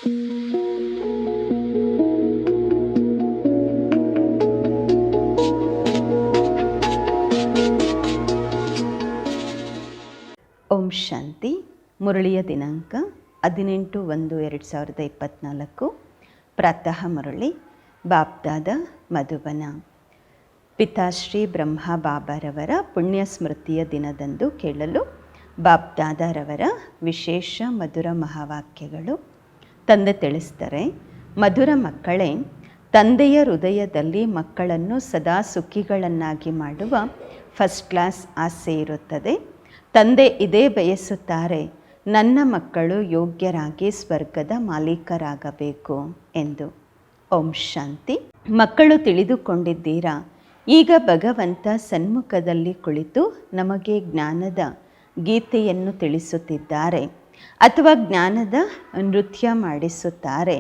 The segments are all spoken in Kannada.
ಓಂ ಶಾಂತಿ. ಮುರಳಿಯ ದಿನಾಂಕ 18/1/2024. ಪ್ರಾತಃ ಮುರಳಿ. ಬಾಬ್ದಾದ ಮಧುಬನ. ಪಿತಾಶ್ರೀ ಬ್ರಹ್ಮ ಬಾಬಾರವರ ಪುಣ್ಯ ಸ್ಮೃತಿಯ ದಿನದಂದು ಕೇಳಲು ಬಾಬ್ದಾದರವರ ವಿಶೇಷ ಮಧುರ ಮಹಾವಾಕ್ಯಗಳು. ತಂದೆ ತಿಳಿಸ್ತಾರೆ, ಮಧುರ ಮಕ್ಕಳೇ, ತಂದೆಯ ಹೃದಯದಲ್ಲಿ ಮಕ್ಕಳನ್ನು ಸದಾ ಸುಖಿಗಳನ್ನಾಗಿ ಮಾಡುವ ಫಸ್ಟ್ ಕ್ಲಾಸ್ ಆಸೆ ಇರುತ್ತದೆ. ತಂದೆ ಇದೇ ಬಯಸುತ್ತಾರೆ, ನನ್ನ ಮಕ್ಕಳು ಯೋಗ್ಯರಾಗಿ ಸ್ವರ್ಗದ ಮಾಲೀಕರಾಗಬೇಕು ಎಂದು. ಓಂ ಶಾಂತಿ. ಮಕ್ಕಳು ತಿಳಿದುಕೊಂಡಿದ್ದೀರಾ, ಈಗ ಭಗವಂತ ಸನ್ಮುಖದಲ್ಲಿ ಕುಳಿತು ನಮಗೆ ಜ್ಞಾನದ ಗೀತೆಯನ್ನು ತಿಳಿಸುತ್ತಿದ್ದಾರೆ ಅಥವಾ ಜ್ಞಾನದ ನೃತ್ಯ ಮಾಡಿಸುತ್ತಾರೆ.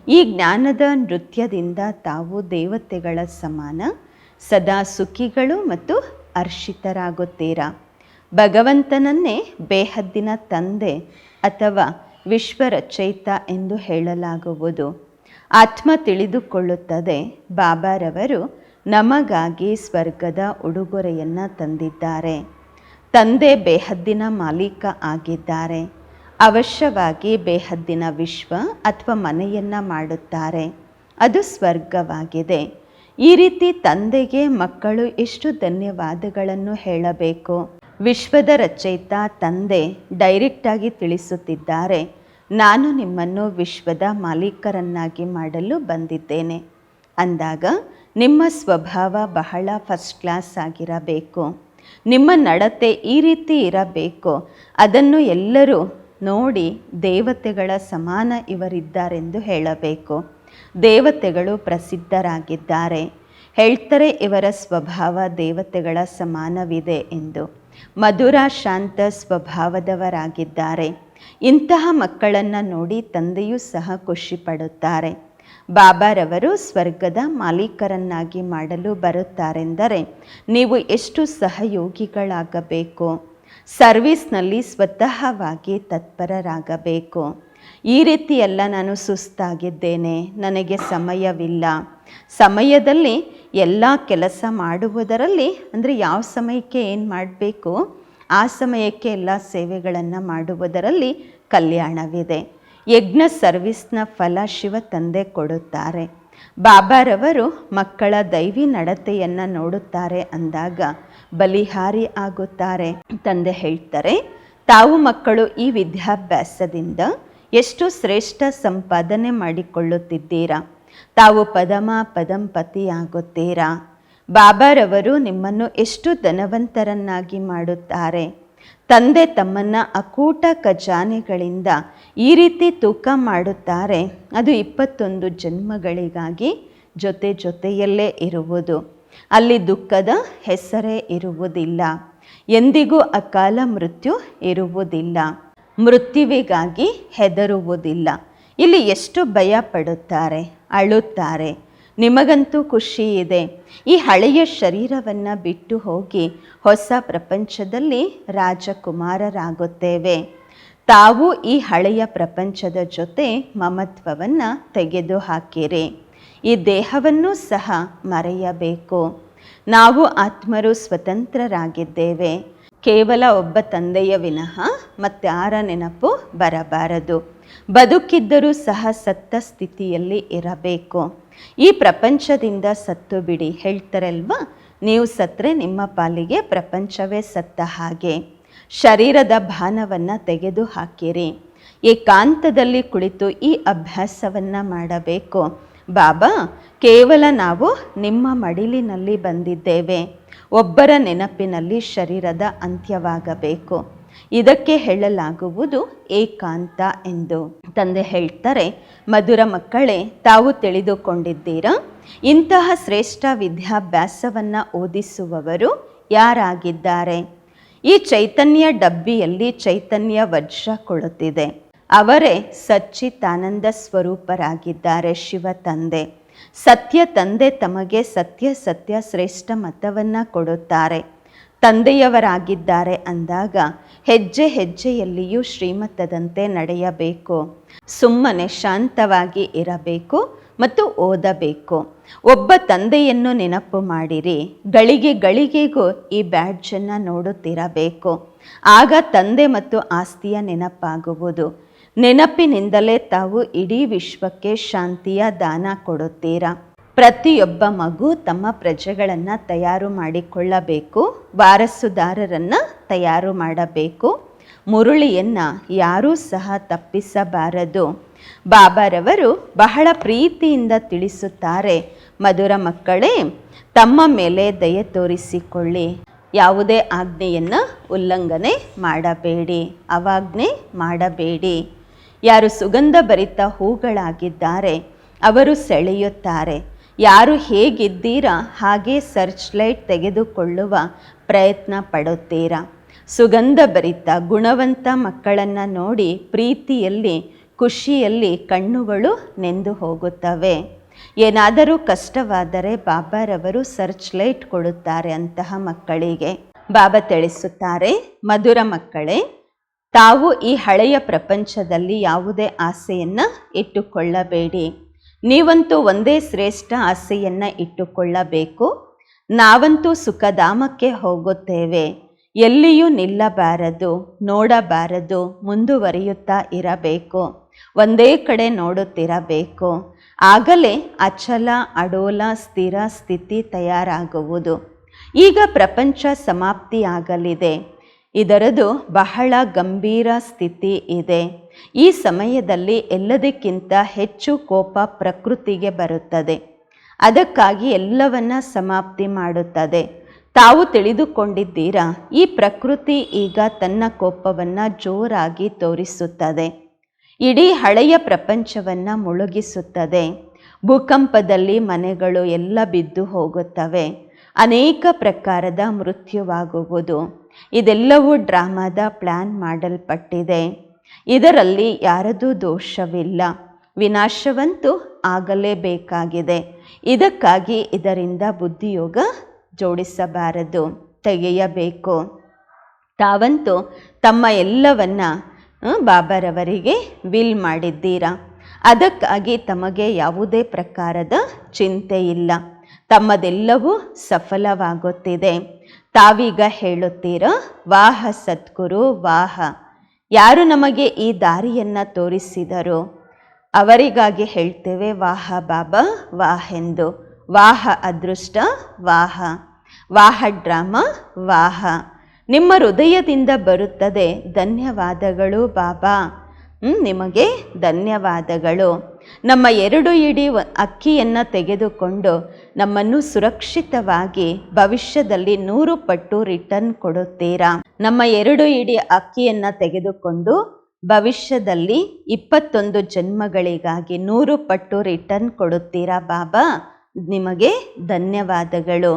ಈ ಜ್ಞಾನದ ನೃತ್ಯದಿಂದ ತಾವು ದೇವತೆಗಳ ಸಮಾನ ಸದಾ ಸುಖಿಗಳು ಮತ್ತು ಹರ್ಷಿತರಾಗುತ್ತೀರಾ. ಭಗವಂತನನ್ನೇ ಬೇಹದ್ದಿನ ತಂದೆ ಅಥವಾ ವಿಶ್ವರಚಯಿತ ಎಂದು ಹೇಳಲಾಗುವುದು. ಆತ್ಮ ತಿಳಿದುಕೊಳ್ಳುತ್ತದೆ, ಬಾಬಾರವರು ನಮಗಾಗಿ ಸ್ವರ್ಗದ ಉಡುಗೊರೆಯನ್ನು ತಂದಿದ್ದಾರೆ. ತಂದೆ ಬೇಹದ್ದಿನ ಮಾಲೀಕ ಆಗಿದ್ದಾರೆ. ಅವಶ್ಯವಾಗಿ ಬೇಹದ್ದಿನ ವಿಶ್ವ ಅಥವಾ ಮನೆಯನ್ನು ಮಾಡುತ್ತಾರೆ, ಅದು ಸ್ವರ್ಗವಾಗಿದೆ. ಈ ರೀತಿ ತಂದೆಗೆ ಮಕ್ಕಳು ಎಷ್ಟು ಧನ್ಯವಾದಗಳನ್ನು ಹೇಳಬೇಕು. ವಿಶ್ವದ ರಚಯಿತ ತಂದೆ ಡೈರೆಕ್ಟಾಗಿ ತಿಳಿಸುತ್ತಿದ್ದಾರೆ, ನಾನು ನಿಮ್ಮನ್ನು ವಿಶ್ವದ ಮಾಲೀಕರನ್ನಾಗಿ ಮಾಡಲು ಬಂದಿದ್ದೇನೆ. ಅಂದಾಗ ನಿಮ್ಮ ಸ್ವಭಾವ ಬಹಳ ಫಸ್ಟ್ ಕ್ಲಾಸ್ ಆಗಿರಬೇಕು. ನಿಮ್ಮ ನಡತೆ ಈ ರೀತಿ ಇರಬೇಕು. ಅದನ್ನು ಎಲ್ಲರೂ ನೋಡಿ ದೇವತೆಗಳ ಸಮಾನ ಇವರಿದ್ದಾರೆಂದು ಹೇಳಬೇಕು. ದೇವತೆಗಳು ಪ್ರಸಿದ್ಧರಾಗಿದ್ದಾರೆ. ಹೇಳ್ತಾರೆ, ಇವರ ಸ್ವಭಾವ ದೇವತೆಗಳ ಸಮಾನವಿದೆ ಎಂದು. ಮಧುರ ಶಾಂತ ಸ್ವಭಾವದವರಾಗಿದ್ದಾರೆ. ಇಂತಹ ಮಕ್ಕಳನ್ನು ನೋಡಿ ತಂದೆಯೂ ಸಹ ಖುಷಿ ಪಡುತ್ತಾರೆ. ಬಾಬಾರವರು ಸ್ವರ್ಗದ ಮಾಲೀಕರನ್ನಾಗಿ ಮಾಡಲು ಬರುತ್ತಾರೆಂದರೆ ನೀವು ಎಷ್ಟು ಸಹಯೋಗಿಗಳಾಗಬೇಕು. ಸರ್ವಿಸ್ನಲ್ಲಿ ಸ್ವತಃವಾಗಿ ತತ್ಪರರಾಗಬೇಕು. ಈ ರೀತಿಯೆಲ್ಲ ನಾನು ಸುಸ್ತಾಗಿದ್ದೇನೆ, ನನಗೆ ಸಮಯವಿಲ್ಲ. ಸಮಯದಲ್ಲಿ ಎಲ್ಲ ಕೆಲಸ ಮಾಡುವುದರಲ್ಲಿ ಅಂದರೆ ಯಾವ ಸಮಯಕ್ಕೆ ಏನು ಮಾಡಬೇಕು ಆ ಸಮಯಕ್ಕೆ ಎಲ್ಲ ಸೇವೆಗಳನ್ನು ಮಾಡುವುದರಲ್ಲಿ ಕಲ್ಯಾಣವಿದೆ. ಯಜ್ಞ ಸರ್ವಿಸ್ನ ಫಲ ಶಿವ ತಂದೆ ಕೊಡುತ್ತಾರೆ. ಬಾಬಾರವರು ಮಕ್ಕಳ ದೈವಿ ನಡತೆಯನ್ನು ನೋಡುತ್ತಾರೆ ಅಂದಾಗ ಬಲಿಹಾರಿ ಆಗುತ್ತಾರೆ. ತಂದೆ ಹೇಳ್ತಾರೆ, ತಾವು ಮಕ್ಕಳು ಈ ವಿದ್ಯಾಭ್ಯಾಸದಿಂದ ಎಷ್ಟು ಶ್ರೇಷ್ಠ ಸಂಪಾದನೆ ಮಾಡಿಕೊಳ್ಳುತ್ತಿದ್ದೀರಾ. ತಾವು ಪದಮ ಪದಂಪತಿಯಾಗುತ್ತೀರಾ. ಬಾಬಾರವರು ನಿಮ್ಮನ್ನು ಎಷ್ಟು ಧನವಂತರನ್ನಾಗಿ ಮಾಡುತ್ತಾರೆ. ತಂದೆ ತಮ್ಮನ್ನು ಅಕೂಟ ಖಜಾನೆಗಳಿಂದ ಈ ರೀತಿ ತೂಕ ಮಾಡುತ್ತಾರೆ. ಅದು 21 ಜನ್ಮಗಳಿಗಾಗಿ ಜೊತೆ ಜೊತೆಯಲ್ಲೇ ಇರುವುದು. ಅಲ್ಲಿ ದುಃಖದ ಹೆಸರೇ ಇರುವುದಿಲ್ಲ. ಎಂದಿಗೂ ಅಕಾಲ ಮೃತ್ಯು ಇರುವುದಿಲ್ಲ. ಮೃತ್ಯುವಿಗಾಗಿ ಹೆದರುವುದಿಲ್ಲ. ಇಲ್ಲಿ ಎಷ್ಟು ಭಯ ಪಡುತ್ತಾರೆ, ಅಳುತ್ತಾರೆ. ನಿಮಗಂತೂ ಖುಷಿ ಇದೆ. ಈ ಹಳೆಯ ಶರೀರವನ್ನು ಬಿಟ್ಟು ಹೋಗಿ ಹೊಸ ಪ್ರಪಂಚದಲ್ಲಿ ರಾಜಕುಮಾರರಾಗುತ್ತೇವೆ. ತಾವು ಈ ಹಳೆಯ ಪ್ರಪಂಚದ ಜೊತೆ ಮಮತ್ವವನ್ನು ತೆಗೆದು ಹಾಕಿರಿ. ಈ ದೇಹವನ್ನು ಸಹ ಮರೆಯಬೇಕು. ನಾವು ಆತ್ಮರು ಸ್ವತಂತ್ರರಾಗಿದ್ದೇವೆ. ಕೇವಲ ಒಬ್ಬ ತಂದೆಯ ವಿನಃ ಮತ್ತಾರ ನೆನಪು ಬರಬಾರದು. ಬದುಕಿದ್ದರೂ ಸಹ ಸತ್ತ ಸ್ಥಿತಿಯಲ್ಲಿ ಇರಬೇಕು. ಈ ಪ್ರಪಂಚದಿಂದ ಸತ್ತು ಬಿಡಿ. ಹೇಳ್ತಾರಲ್ವಾ, ನೀವು ಸತ್ತರೆ ನಿಮ್ಮ ಪಾಲಿಗೆ ಪ್ರಪಂಚವೇ ಸತ್ತ ಹಾಗೆ. ಶರೀರದ ಭಾನವನ್ನು ತೆಗೆದು ಹಾಕಿರಿ. ಏಕಾಂತದಲ್ಲಿ ಕುಳಿತು ಈ ಅಭ್ಯಾಸವನ್ನು ಮಾಡಬೇಕು. ಬಾಬಾ, ಕೇವಲ ನಾವು ನಿಮ್ಮ ಮಡಿಲಿನಲ್ಲಿ ಬಂದಿದ್ದೇವೆ. ಒಬ್ಬರ ನೆನಪಿನಲ್ಲಿ ಶರೀರದ ಅಂತ್ಯವಾಗಬೇಕು. ಇದಕ್ಕೆ ಹೇಳಲಾಗುವುದು ಏಕಾಂತ ಎಂದು. ತಂದೆ ಹೇಳ್ತಾರೆ, ಮಧುರ ಮಕ್ಕಳೇ, ತಾವು ತಿಳಿದುಕೊಂಡಿದ್ದೀರಾ, ಇಂತಹ ಶ್ರೇಷ್ಠ ವಿದ್ಯಾಭ್ಯಾಸವನ್ನು ಓದಿಸುವವರು ಯಾರಾಗಿದ್ದಾರೆ. ಈ ಚೈತನ್ಯ ಡಬ್ಬಿಯಲ್ಲಿ ಚೈತನ್ಯ ವಜ್ರ ಕೊಡುತ್ತಿದೆ. ಅವರೇ ಸಚ್ಚಿದಾನಂದ ಸ್ವರೂಪರಾಗಿದ್ದಾರೆ ಶಿವ ತಂದೆ. ಸತ್ಯ ತಂದೆ ತಮಗೆ ಸತ್ಯ ಸತ್ಯ ಶ್ರೇಷ್ಠ ಮತವನ್ನು ಕೊಡುತ್ತಾರೆ. ತಂದೆಯವರಾಗಿದ್ದಾರೆ ಅಂದಾಗ ಹೆಜ್ಜೆ ಹೆಜ್ಜೆಯಲ್ಲಿಯೂ ಶ್ರೀಮತದಂತೆ ನಡೆಯಬೇಕು. ಸುಮ್ಮನೆ ಶಾಂತವಾಗಿ ಇರಬೇಕು ಮತ್ತು ಓದಬೇಕು. ಒಬ್ಬ ತಂದೆಯನ್ನು ನೆನಪು ಮಾಡಿರಿ. ಗಳಿಗೆ ಗಳಿಗೆಗೂ ಈ ಬ್ಯಾಡ್ಜನ್ನು ನೋಡುತ್ತಿರಬೇಕು. ಆಗ ತಂದೆ ಮತ್ತು ಆಸ್ತಿಯ ನೆನಪಾಗುವುದು. ನೆನಪಿನಿಂದಲೇ ತಾವು ಇಡೀ ವಿಶ್ವಕ್ಕೆ ಶಾಂತಿಯ ದಾನ ಕೊಡುತ್ತೀರಾ. ಪ್ರತಿಯೊಬ್ಬ ಮಗು ತಮ್ಮ ಪ್ರಜೆಗಳನ್ನು ತಯಾರು ಮಾಡಿಕೊಳ್ಳಬೇಕು. ವಾರಸುದಾರರನ್ನು ತಯಾರು ಮಾಡಬೇಕು. ಮುರುಳಿಯನ್ನು ಯಾರೂ ಸಹ ತಪ್ಪಿಸಬಾರದು. ಬಾಬಾರವರು ಬಹಳ ಪ್ರೀತಿಯಿಂದ ತಿಳಿಸುತ್ತಾರೆ, ಮಧುರ ಮಕ್ಕಳೇ, ತಮ್ಮ ಮೇಲೆ ದಯೆ ತೋರಿಸಿಕೊಳ್ಳಿ. ಯಾವುದೇ ಆಜ್ಞೆಯನ್ನು ಉಲ್ಲಂಘನೆ ಮಾಡಬೇಡಿ, ಅವಾಜ್ಞೆ ಮಾಡಬೇಡಿ. ಯಾರು ಸುಗಂಧ ಭರಿತ ಹೂಗಳಾಗಿದ್ದಾರೆ ಅವರು ಸೆಳೆಯುತ್ತಾರೆ. ಯಾರು ಹೇಗಿದ್ದೀರಾ ಹಾಗೆ ಸರ್ಚ್ ಲೈಟ್ ತೆಗೆದುಕೊಳ್ಳುವ ಪ್ರಯತ್ನ ಪಡುತ್ತೀರಾ. ಸುಗಂಧ ಭರಿತ ಗುಣವಂತ ಮಕ್ಕಳನ್ನು ನೋಡಿ ಪ್ರೀತಿಯಲ್ಲಿ ಖುಷಿಯಲ್ಲಿ ಕಣ್ಣುಗಳು ನೆಂದು ಹೋಗುತ್ತವೆ. ಏನಾದರೂ ಕಷ್ಟವಾದರೆ ಬಾಬಾರವರು ಸರ್ಚ್ ಲೈಟ್ ಕೊಡುತ್ತಾರೆ ಅಂತಹ ಮಕ್ಕಳಿಗೆ. ಬಾಬಾ ತಿಳಿಸುತ್ತಾರೆ, ಮಧುರ ಮಕ್ಕಳೇ, ತಾವು ಈ ಹಳೆಯ ಪ್ರಪಂಚದಲ್ಲಿ ಯಾವುದೇ ಆಸೆಯನ್ನು ಇಟ್ಟುಕೊಳ್ಳಬೇಡಿ. ನೀವಂತೂ ಒಂದೇ ಶ್ರೇಷ್ಠ ಆಸೆಯನ್ನು ಇಟ್ಟುಕೊಳ್ಳಬೇಕು. ನಾವಂತೂ ಸುಖಧಾಮಕ್ಕೆ ಹೋಗುತ್ತೇವೆ. ಎಲ್ಲಿಯೂ ನಿಲ್ಲಬಾರದು, ನೋಡಬಾರದು, ಮುಂದುವರಿಯುತ್ತಾ ಇರಬೇಕು. ಒಂದೇ ಕಡೆ ನೋಡುತ್ತಿರಬೇಕು. ಆಗಲೇ ಅಚಲ ಅಡೋಲ ಸ್ಥಿರ ಸ್ಥಿತಿ ತಯಾರಾಗುವುದು. ಈಗ ಪ್ರಪಂಚ ಸಮಾಪ್ತಿಯಾಗಲಿದೆ. ಇದರದು ಬಹಳ ಗಂಭೀರ ಸ್ಥಿತಿ ಇದೆ. ಈ ಸಮಯದಲ್ಲಿ ಎಲ್ಲದಕ್ಕಿಂತ ಹೆಚ್ಚು ಕೋಪ ಪ್ರಕೃತಿಗೆ ಬರುತ್ತದೆ. ಅದಕ್ಕಾಗಿ ಎಲ್ಲವನ್ನ ಸಮಾಪ್ತಿ ಮಾಡುತ್ತದೆ. ತಾವು ತಿಳಿದುಕೊಂಡಿದ್ದೀರಾ, ಈ ಪ್ರಕೃತಿ ಈಗ ತನ್ನ ಕೋಪವನ್ನು ಜೋರಾಗಿ ತೋರಿಸುತ್ತದೆ. ಇಡೀ ಹಳೆಯ ಪ್ರಪಂಚವನ್ನು ಮುಳುಗಿಸುತ್ತದೆ. ಭೂಕಂಪದಲ್ಲಿ ಮನೆಗಳು ಎಲ್ಲ ಬಿದ್ದು ಹೋಗುತ್ತವೆ. ಅನೇಕ ಪ್ರಕಾರದ ಮೃತ್ಯುವಾಗುವುದು. ಇದೆಲ್ಲವೂ ಡ್ರಾಮಾದ ಪ್ಲ್ಯಾನ್ ಮಾಡಲ್ಪಟ್ಟಿದೆ. ಇದರಲ್ಲಿ ಯಾರದೂ ದೋಷವಿಲ್ಲ. ವಿನಾಶವಂತೂ ಆಗಲೇಬೇಕಾಗಿದೆ. ಇದಕ್ಕಾಗಿ ಇದರಿಂದ ಬುದ್ಧಿಯೋಗ ಜೋಡಿಸಬಾರದು, ತೆಗೆಯಬೇಕು. ತಾವಂತೂ ತಮ್ಮ ಎಲ್ಲವನ್ನ ಬಾಬಾರವರಿಗೆ ವಿಲ್ ಮಾಡಿದ್ದೀರಾ. ಅದಕ್ಕಾಗಿ ತಮಗೆ ಯಾವುದೇ ಪ್ರಕಾರದ ಚಿಂತೆ ಇಲ್ಲ. ತಮ್ಮದೆಲ್ಲವೂ ಸಫಲವಾಗುತ್ತಿದೆ. ತಾವೀಗ ಹೇಳುತ್ತೀರಾ, ವಾಹ ಸದ್ಗುರು ವಾಹ. ಯಾರು ನಮಗೆ ಈ ದಾರಿಯನ್ನು ತೋರಿಸಿದರು ಅವರಿಗಾಗಿ ಹೇಳ್ತೇವೆ ವಾಹ ಬಾಬಾ ವಾಹ್ ಎಂದು. ವಾಹ ಅದೃಷ್ಟ ವಾಹ, ವಾಹ ಡ್ರಾಮ ವಾಹ. ನಿಮ್ಮ ಹೃದಯದಿಂದ ಬರುತ್ತದೆ ಧನ್ಯವಾದಗಳು ಬಾಬಾ. ನಿಮಗೆ ಧನ್ಯವಾದಗಳು. ನಮ್ಮ 2 ಇಡಿ ಅಕ್ಕಿಯನ್ನು ತೆಗೆದುಕೊಂಡು ನಮ್ಮನ್ನು ಸುರಕ್ಷಿತವಾಗಿ ಭವಿಷ್ಯದಲ್ಲಿ 100 ಪಟ್ಟು ರಿಟರ್ನ್ ಕೊಡುತ್ತೀರಾ. ನಮ್ಮ 2 ಇಡಿ ಅಕ್ಕಿಯನ್ನು ತೆಗೆದುಕೊಂಡು ಭವಿಷ್ಯದಲ್ಲಿ 21 ಜನ್ಮಗಳಿಗಾಗಿ 100 ಪಟ್ಟು ರಿಟರ್ನ್ ಕೊಡುತ್ತೀರಾ ಬಾಬಾ. ನಿಮಗೆ ಧನ್ಯವಾದಗಳು.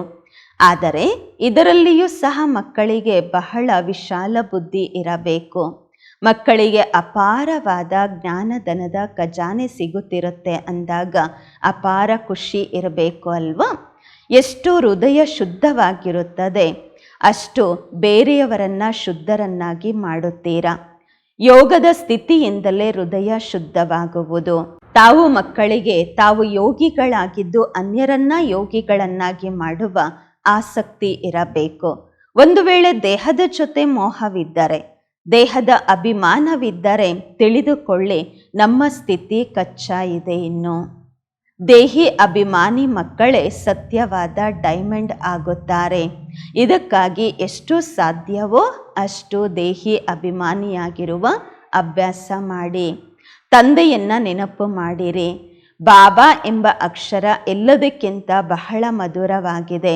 ಆದರೆ ಇದರಲ್ಲಿಯೂ ಸಹ ಮಕ್ಕಳಿಗೆ ಬಹಳ ವಿಶಾಲ ಬುದ್ಧಿ ಇರಬೇಕು. ಮಕ್ಕಳಿಗೆ ಅಪಾರವಾದ ಜ್ಞಾನಧನದ ಖಜಾನೆ ಸಿಗುತ್ತಿರುತ್ತೆ ಅಂದಾಗ ಅಪಾರ ಖುಷಿ ಇರಬೇಕು ಅಲ್ವಾ. ಎಷ್ಟು ಹೃದಯ ಶುದ್ಧವಾಗಿರುತ್ತದೆ ಅಷ್ಟು ಬೇರೆಯವರನ್ನು ಶುದ್ಧರನ್ನಾಗಿ ಮಾಡುತ್ತೀರಾ. ಯೋಗದ ಸ್ಥಿತಿಯಿಂದಲೇ ಹೃದಯ ಶುದ್ಧವಾಗುವುದು. ತಾವು ಮಕ್ಕಳಿಗೆ ತಾವು ಯೋಗಿಗಳಾಗಿದ್ದು ಅನ್ಯರನ್ನ ಯೋಗಿಗಳನ್ನಾಗಿ ಮಾಡುವ ಆಸಕ್ತಿ ಇರಬೇಕು. ಒಂದು ವೇಳೆ ದೇಹದ ಜೊತೆ ಮೋಹವಿದ್ದರೆ, ದೇಹದ ಅಭಿಮಾನವಿದ್ದರೆ ತಿಳಿದುಕೊಳ್ಳಿ, ನಮ್ಮ ಸ್ಥಿತಿ ಕಚ್ಚಾ ಇದೆ. ಇನ್ನು ದೇಹಿ ಅಭಿಮಾನಿ ಮಕ್ಕಳೇ ಸತ್ಯವಾದ ಡೈಮಂಡ್ ಆಗುತ್ತಾರೆ. ಇದಕ್ಕಾಗಿ ಎಷ್ಟು ಸಾಧ್ಯವೋ ಅಷ್ಟು ದೇಹಿ ಅಭಿಮಾನಿಯಾಗಿರುವ ಅಭ್ಯಾಸ ಮಾಡಿ. ತಂದೆಯನ್ನ ನೆನಪು ಮಾಡಿರಿ. ಬಾಬಾ ಎಂಬ ಅಕ್ಷರ ಎಲ್ಲದಕ್ಕಿಂತ ಬಹಳ ಮಧುರವಾಗಿದೆ.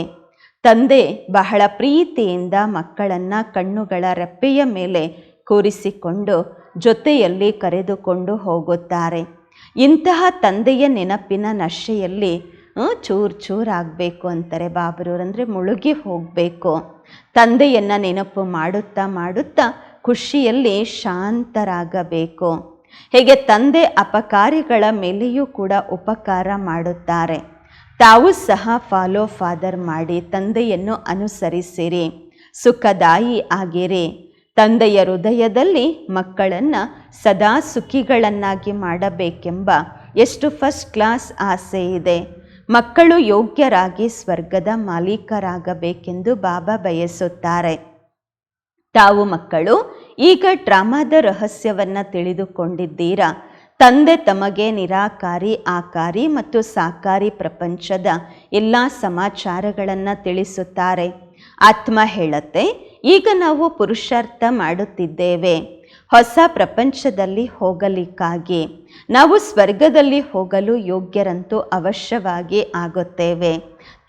ತಂದೆ ಬಹಳ ಪ್ರೀತಿಯಿಂದ ಮಕ್ಕಳನ್ನು ಕಣ್ಣುಗಳ ರೆಪ್ಪೆಯ ಮೇಲೆ ಕೂರಿಸಿಕೊಂಡು ಜೊತೆಯಲ್ಲಿ ಕರೆದುಕೊಂಡು ಹೋಗುತ್ತಾರೆ. ಇಂತಹ ತಂದೆಯ ನೆನಪಿನ ನಶೆಯಲ್ಲಿ ಚೂರಾಗಬೇಕು ಅಂತಾರೆ ಬಾಬರವರು. ಅಂದರೆ ಮುಳುಗಿ ಹೋಗಬೇಕು. ತಂದೆಯನ್ನು ನೆನಪು ಮಾಡುತ್ತಾ ಮಾಡುತ್ತಾ ಖುಷಿಯಲ್ಲಿ ಶಾಂತರಾಗಬೇಕು. ಹೇಗೆ ತಂದೆ ಅಪಕಾರಿಗಳ ಮೇಲೆಯೂ ಕೂಡ ಉಪಕಾರ ಮಾಡುತ್ತಾರೆ. ತಾವು ಸಹ ಫಾಲೋ ಫಾದರ್ ಮಾಡಿ ತಂದೆಯನ್ನು ಅನುಸರಿಸಿರಿ. ಸುಖದಾಯಿ ಆಗಿರಿ. ತಂದೆಯ ಹೃದಯದಲ್ಲಿ ಮಕ್ಕಳನ್ನು ಸದಾ ಸುಖಿಗಳನ್ನಾಗಿ ಮಾಡಬೇಕೆಂಬ ಎಷ್ಟು ಫಸ್ಟ್ ಕ್ಲಾಸ್ ಆಸೆ ಇದೆ. ಮಕ್ಕಳು ಯೋಗ್ಯರಾಗಿ ಸ್ವರ್ಗದ ಮಾಲೀಕರಾಗಬೇಕೆಂದು ಬಾಬಾ ಬಯಸುತ್ತಾರೆ. ತಾವು ಮಕ್ಕಳು ಈಗ ಡ್ರಾಮಾದ ರಹಸ್ಯವನ್ನು ತಿಳಿದುಕೊಂಡಿದ್ದೀರಾ. ತಂದೆ ತಮಗೆ ನಿರಾಕಾರಿ, ಆಕಾರಿ ಮತ್ತು ಸಾಕಾರಿ ಪ್ರಪಂಚದ ಎಲ್ಲ ಸಮಾಚಾರಗಳನ್ನು ತಿಳಿಸುತ್ತಾರೆ. ಆತ್ಮ ಹೇಳುತ್ತೆ, ಈಗ ನಾವು ಪುರುಷಾರ್ಥ ಮಾಡುತ್ತಿದ್ದೇವೆ ಹೊಸ ಪ್ರಪಂಚದಲ್ಲಿ ಹೋಗಲಿಕ್ಕಾಗಿ. ನಾವು ಸ್ವರ್ಗದಲ್ಲಿ ಹೋಗಲು ಯೋಗ್ಯರಂತೂ ಅವಶ್ಯವಾಗಿ ಆಗುತ್ತೇವೆ.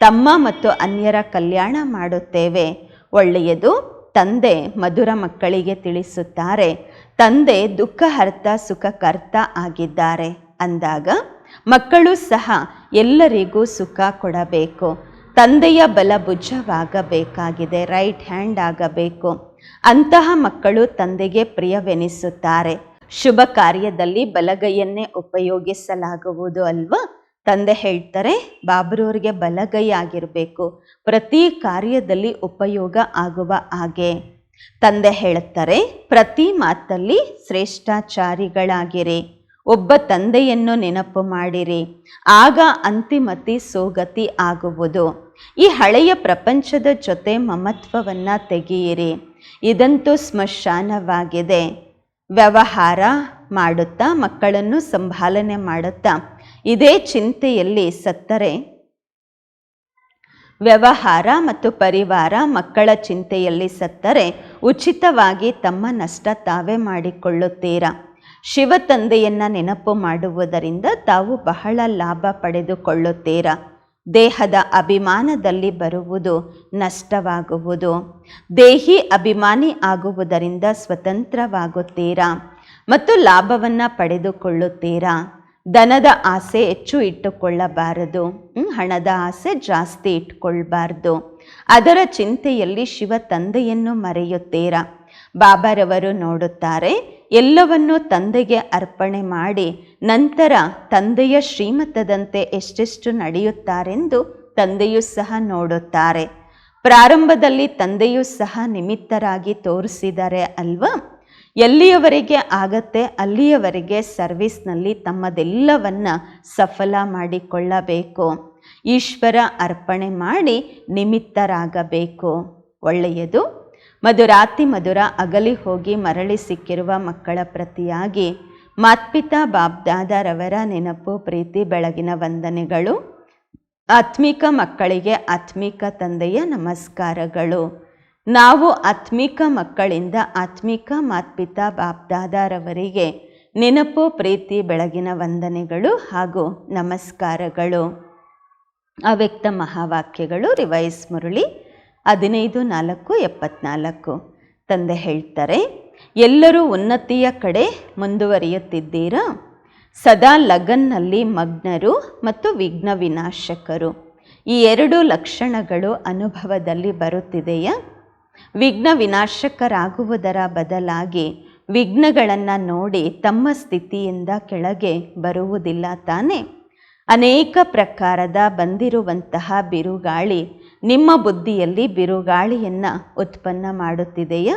ತಮ್ಮ ಮತ್ತು ಅನ್ಯರ ಕಲ್ಯಾಣ ಮಾಡುತ್ತೇವೆ. ಒಳ್ಳೆಯದು. ತಂದೆ ಮಧುರ ಮಕ್ಕಳಿಗೆ ತಿಳಿಸುತ್ತಾರೆ, ತಂದೆ ದುಃಖಹರ್ತ ಸುಖಕರ್ತ ಆಗಿದ್ದಾರೆ ಅಂದಾಗ ಮಕ್ಕಳು ಸಹ ಎಲ್ಲರಿಗೂ ಸುಖ ಕೊಡಬೇಕು. ತಂದೆಯ ಬಲಭುಜವಾಗಬೇಕಾಗಿದೆ, ರೈಟ್ ಹ್ಯಾಂಡ್ ಆಗಬೇಕು. ಅಂತಹ ಮಕ್ಕಳು ತಂದೆಗೆ ಪ್ರಿಯವೆನಿಸುತ್ತಾರೆ. ಶುಭ ಕಾರ್ಯದಲ್ಲಿ ಬಲಗೈಯನ್ನೇ ಉಪಯೋಗಿಸಲಾಗುವುದು ಅಲ್ವಾ? ತಂದೆ ಹೇಳ್ತಾರೆ, ಬಾಬ್ರವ್ರಿಗೆ ಬಲಗೈ ಆಗಿರಬೇಕು, ಪ್ರತಿ ಕಾರ್ಯದಲ್ಲಿ ಉಪಯೋಗ ಆಗುವ ಹಾಗೆ. ತಂದೆ ಹೇಳುತ್ತಾರೆ, ಪ್ರತಿ ಮಾತಲ್ಲಿ ಶ್ರೇಷ್ಠಾಚಾರಿಗಳಾಗಿರಿ. ಒಬ್ಬ ತಂದೆಯನ್ನು ನೆನಪು ಮಾಡಿರಿ, ಆಗ ಅಂತಿಮತಿ ಸೋಗತಿ ಆಗುವುದು. ಈ ಹಳೆಯ ಪ್ರಪಂಚದ ಜೊತೆ ಮಮತ್ವವನ್ನು ತೆಗೆಯಿರಿ. ಇದಂತೂ ಸ್ಮಶಾನವಾಗಿದೆ. ವ್ಯವಹಾರ ಮಾಡುತ್ತಾ ಮಕ್ಕಳನ್ನು ಸಂಭಾಲನೆ ಮಾಡುತ್ತಾ ಇದೇ ಚಿಂತೆಯಲ್ಲಿ ಸತ್ತರೆ, ವ್ಯವಹಾರ ಮತ್ತು ಪರಿವಾರ ಮಕ್ಕಳ ಚಿಂತೆಯಲ್ಲಿ ಸತ್ತರೆ ಉಚಿತವಾಗಿ ತಮ್ಮ ನಷ್ಟ ತಾವೇ ಮಾಡಿಕೊಳ್ಳುತ್ತೀರಾ. ಶಿವ ತಂದೆಯನ್ನು ನೆನಪು ಮಾಡುವುದರಿಂದ ತಾವು ಬಹಳ ಲಾಭ ಪಡೆದುಕೊಳ್ಳುತ್ತೀರಾ. ದೇಹದ ಅಭಿಮಾನದಲ್ಲಿ ಬರುವುದು ನಷ್ಟವಾಗುವುದು. ದೇಹಿ ಅಭಿಮಾನಿ ಆಗುವುದರಿಂದ ಸ್ವತಂತ್ರವಾಗುತ್ತೀರಾ ಮತ್ತು ಲಾಭವನ್ನು ಪಡೆದುಕೊಳ್ಳುತ್ತೀರಾ. ಧನದ ಆಸೆ ಹೆಚ್ಚು ಇಟ್ಟುಕೊಳ್ಳಬಾರದು, ಹಣದ ಆಸೆ ಜಾಸ್ತಿ ಇಟ್ಕೊಳ್ಬಾರ್ದು. ಅದರ ಚಿಂತೆಯಲ್ಲಿ ಶಿವ ತಂದೆಯನ್ನು ಮರೆಯುತ್ತೀರಾ. ಬಾಬಾರವರು ನೋಡುತ್ತಾರೆ, ಎಲ್ಲವನ್ನೂ ತಂದೆಗೆ ಅರ್ಪಣೆ ಮಾಡಿ ನಂತರ ತಂದೆಯ ಶ್ರೀಮತದಂತೆ ಎಷ್ಟೆಷ್ಟು ನಡೆಯುತ್ತಾರೆಂದು ತಂದೆಯೂ ಸಹ ನೋಡುತ್ತಾರೆ. ಪ್ರಾರಂಭದಲ್ಲಿ ತಂದೆಯೂ ಸಹ ನಿಮಿತ್ತರಾಗಿ ತೋರಿಸಿದ್ದಾರೆ ಅಲ್ವಾ? ಎಲ್ಲಿಯವರೆಗೆ ಆಗತ್ತೆ ಅಲ್ಲಿಯವರೆಗೆ ಸರ್ವಿಸ್ನಲ್ಲಿ ತಮ್ಮದೆಲ್ಲವನ್ನ ಸಫಲ ಮಾಡಿಕೊಳ್ಳಬೇಕು. ಈಶ್ವರ ಅರ್ಪಣೆ ಮಾಡಿ ನಿಮಿತ್ತರಾಗಬೇಕು. ಒಳ್ಳೆಯದು. ಮಧುರಾತಿ ಮಧುರ ಅಗಲಿ ಹೋಗಿ ಮರಳಿ ಸಿಕ್ಕಿರುವ ಮಕ್ಕಳ ಪ್ರತಿಯಾಗಿ ಮಾತ್ಪಿತಾ ಬಾಬ್ದಾದರವರ ನೆನಪು, ಪ್ರೀತಿ, ಬೆಳಗಿನ ವಂದನೆಗಳು. ಆತ್ಮಿಕ ಮಕ್ಕಳಿಗೆ ಆತ್ಮಿಕ ತಂದೆಯ ನಮಸ್ಕಾರಗಳು. ನಾವು ಆತ್ಮಿಕ ಮಕ್ಕಳಿಂದ ಆತ್ಮಿಕ ಮಾತ್ಪಿತಾ ಬಾಬ್ದಾದರವರಿಗೆ ನೆನಪು, ಪ್ರೀತಿ, ಬೆಳಗಿನ ವಂದನೆಗಳು ಹಾಗೂ ನಮಸ್ಕಾರಗಳು. ಅವ್ಯಕ್ತ ಮಹಾವಾಕ್ಯಗಳು. ರಿವೈಸ್ ಮುರಳಿ 15-4-74. ತಂದೆ ಹೇಳ್ತಾರೆ, ಎಲ್ಲರೂ ಉನ್ನತಿಯ ಕಡೆ ಮುಂದುವರಿಯುತ್ತಿದ್ದೀರಾ. ಸದಾ ಲಗನ್ನಲ್ಲಿ ಮಗ್ನರು ಮತ್ತು ವಿಘ್ನ ವಿನಾಶಕರು, ಈ ಎರಡು ಲಕ್ಷಣಗಳು ಅನುಭವದಲ್ಲಿ ಬರುತ್ತಿದೆಯಾ? ವಿಘ್ನ ವಿನಾಶಕರಾಗುವುದರ ಬದಲಾಗಿ ವಿಘ್ನಗಳನ್ನು ನೋಡಿ ತಮ್ಮ ಸ್ಥಿತಿಯಿಂದ ಕೆಳಗೆ ಬರುವುದಿಲ್ಲ ತಾನೇ? ಅನೇಕ ಪ್ರಕಾರದ ಬಂದಿರುವಂತಹ ಬಿರುಗಾಳಿ ನಿಮ್ಮ ಬುದ್ಧಿಯಲ್ಲಿ ಬಿರುಗಾಳಿಯನ್ನು ಉತ್ಪನ್ನ ಮಾಡುತ್ತಿದೆಯಾ?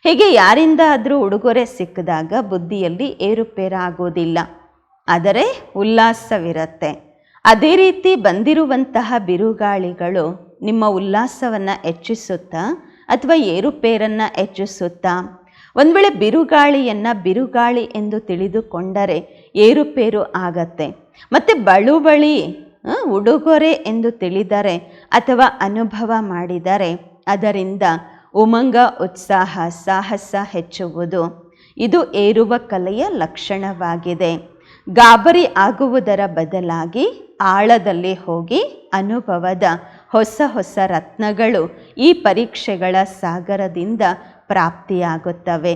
ಹೇಗೆ ಯಾರಿಂದ ಆದರೂ ಉಡುಗೊರೆ ಸಿಕ್ಕಿದಾಗ ಬುದ್ಧಿಯಲ್ಲಿ ಏರುಪೇರಾಗುವುದಿಲ್ಲ, ಆದರೆ ಉಲ್ಲಾಸವಿರುತ್ತೆ. ಅದೇ ರೀತಿ ಬಂದಿರುವಂತಹ ಬಿರುಗಾಳಿಗಳು ನಿಮ್ಮ ಉಲ್ಲಾಸವನ್ನು ಹೆಚ್ಚಿಸುತ್ತಾ ಅಥವಾ ಏರುಪೇರನ್ನು ಹೆಚ್ಚಿಸುತ್ತಾ? ಒಂದು ವೇಳೆ ಬಿರುಗಾಳಿಯನ್ನು ಬಿರುಗಾಳಿ ಎಂದು ತಿಳಿದುಕೊಂಡರೆ ಏರುಪೇರು ಆಗತ್ತೆ. ಮತ್ತು ಬಳುವಳಿ ಉಡುಗೊರೆ ಎಂದು ತಿಳಿದರೆ ಅಥವಾ ಅನುಭವ ಮಾಡಿದರೆ ಅದರಿಂದ ಉಮಂಗ, ಉತ್ಸಾಹ, ಸಾಹಸ ಹೆಚ್ಚುವುದು. ಇದು ಏರುವ ಕಲೆಯ ಲಕ್ಷಣವಾಗಿದೆ. ಗಾಬರಿ ಆಗುವುದರ ಬದಲಾಗಿ ಆಳದಲ್ಲಿ ಹೋಗಿ ಅನುಭವದ ಹೊಸ ಹೊಸ ರತ್ನಗಳು ಈ ಪರೀಕ್ಷೆಗಳ ಸಾಗರದಿಂದ ಪ್ರಾಪ್ತಿಯಾಗುತ್ತವೆ.